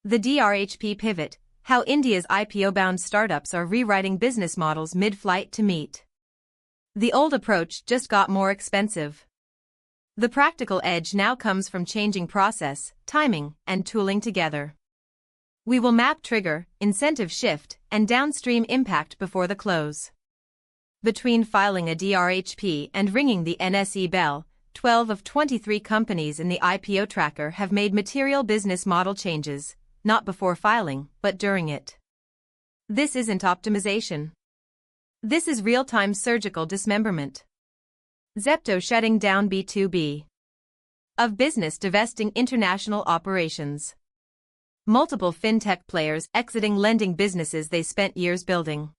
The DRHP pivot: how India's IPO-bound startups are rewriting business models mid-flight to meet the old approach just got more expensive. The practical edge now comes from changing process, timing, and tooling together. We will map trigger, incentive shift, and downstream impact before the close. Between filing a DRHP and ringing the NSE bell, 12 of 23 companies in the IPO tracker have made material business model changes, not before filing, but during it. This isn't optimization. This is real-time surgical dismemberment. Zepto shutting down B2B of business, divesting international operations. Multiple fintech players exiting lending businesses they spent years building.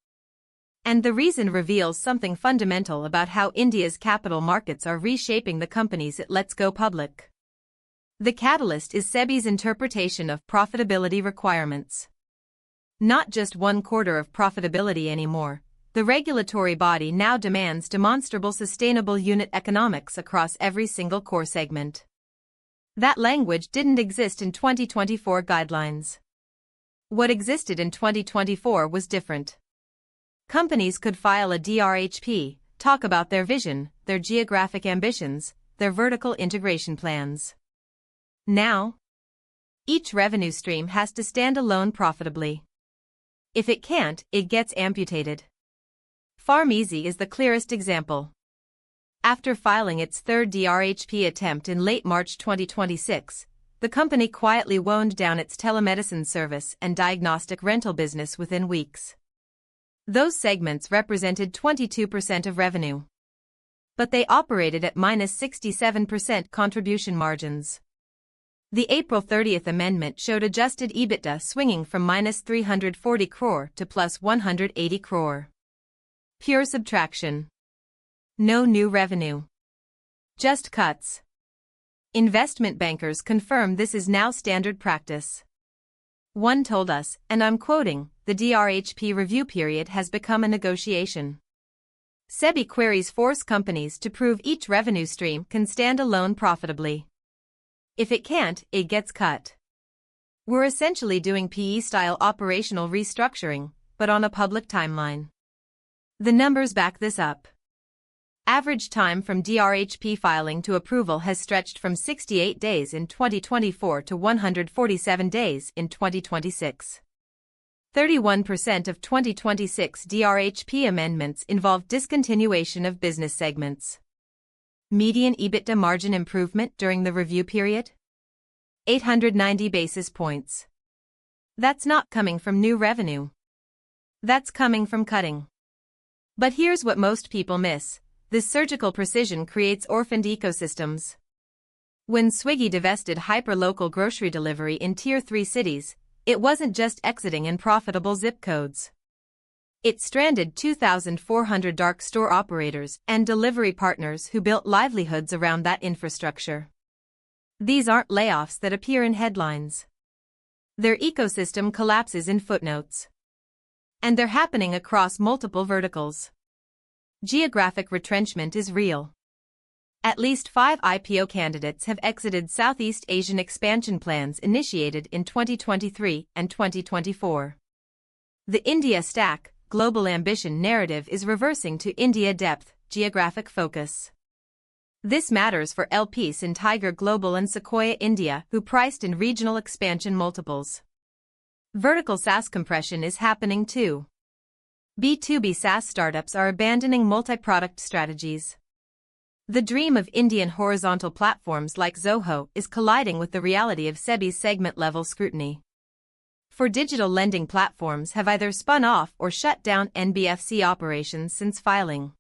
And the reason reveals something fundamental about how India's capital markets are reshaping the companies it lets go public. The catalyst is SEBI's interpretation of profitability requirements. Not just 1/4 of profitability anymore, the regulatory body now demands demonstrable sustainable unit economics across every single core segment. That language didn't exist in 2024 guidelines. What existed in 2024 was different. Companies could file a DRHP, talk about their vision, their geographic ambitions, their vertical integration plans. Now, each revenue stream has to stand alone profitably. If it can't, it gets amputated. PharmEasy is the clearest example. After filing its third DRHP attempt in late March 2026, the company quietly wound down its telemedicine service and diagnostic rental business within weeks. Those segments represented 22% of revenue. But they operated at -67% contribution margins. The April 30th amendment showed adjusted EBITDA swinging from -340 crore to +180 crore. Pure subtraction. No new revenue. Just cuts. Investment bankers confirm this is now standard practice. One told us, and I'm quoting, the DRHP review period has become a negotiation. SEBI queries force companies to prove each revenue stream can stand alone profitably. If it can't, it gets cut. We're essentially doing PE-style operational restructuring, but on a public timeline. The numbers back this up. Average time from DRHP filing to approval has stretched from 68 days in 2024 to 147 days in 2026. 31% of 2026 DRHP amendments involve discontinuation of business segments. Median EBITDA margin improvement during the review period? 890 basis points. That's not coming from new revenue. That's coming from cutting. But here's what most people miss. This surgical precision creates orphaned ecosystems. When Swiggy divested hyper-local grocery delivery in Tier 3 cities, it wasn't just exiting unprofitable zip codes. It stranded 2,400 dark store operators and delivery partners who built livelihoods around that infrastructure. These aren't layoffs that appear in headlines. Their ecosystem collapses in footnotes. And they're happening across multiple verticals. Geographic retrenchment is real. At least 5 IPO candidates have exited Southeast Asian expansion plans initiated in 2023 and 2024. The India stack, global ambition narrative is reversing to India depth, geographic focus. This matters for LPs in Tiger Global and Sequoia India who priced in regional expansion multiples. Vertical SaaS compression is happening too. B2B SaaS startups are abandoning multi-product strategies. The dream of Indian horizontal platforms like Zoho is colliding with the reality of SEBI's segment-level scrutiny. For digital lending platforms have either spun off or shut down NBFC operations since filing.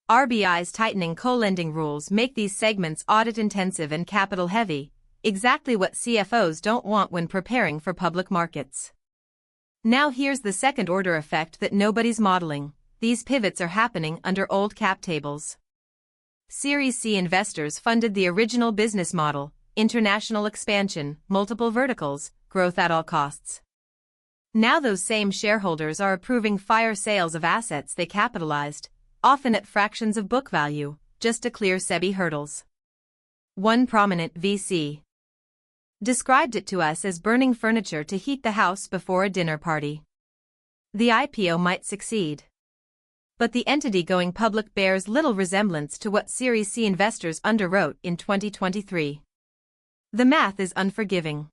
RBI's tightening co-lending rules make these segments audit-intensive and capital-heavy, exactly what CFOs don't want when preparing for public markets. Now here's the second-order effect that nobody's modeling. These pivots are happening under old cap tables. Series C investors funded the original business model, international expansion, multiple verticals, growth at all costs. Now those same shareholders are approving fire sales of assets they capitalized, often at fractions of book value, just to clear SEBI hurdles. One prominent VC described it to us as burning furniture to heat the house before a dinner party. The IPO might succeed. But the entity going public bears little resemblance to what Series C investors underwrote in 2023. The math is unforgiving.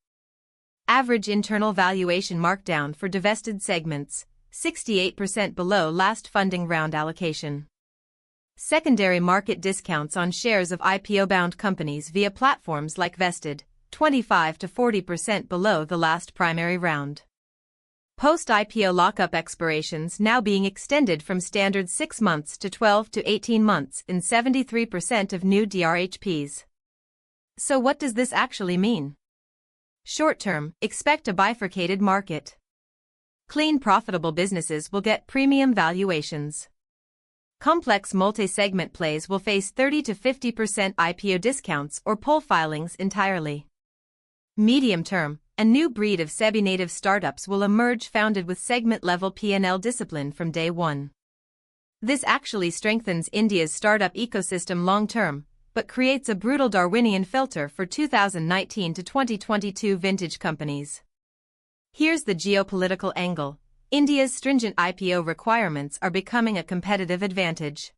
Average internal valuation markdown for divested segments, 68% below last funding round allocation. Secondary market discounts on shares of IPO-bound companies via platforms like Vested, 25 to 40% below the last primary round. Post-IPO lockup expirations now being extended from standard 6 months to 12 to 18 months in 73% of new DRHPs. So what does this actually mean? Short-term, expect a bifurcated market. Clean, profitable businesses will get premium valuations. Complex multi-segment plays will face 30 to 50% IPO discounts or pull filings entirely. Medium-term, a new breed of SEBI-native startups will emerge founded with segment-level P&L discipline from day one. This actually strengthens India's startup ecosystem long-term, but creates a brutal Darwinian filter for 2019 to 2022 vintage companies. Here's the geopolitical angle. India's stringent IPO requirements are becoming a competitive advantage.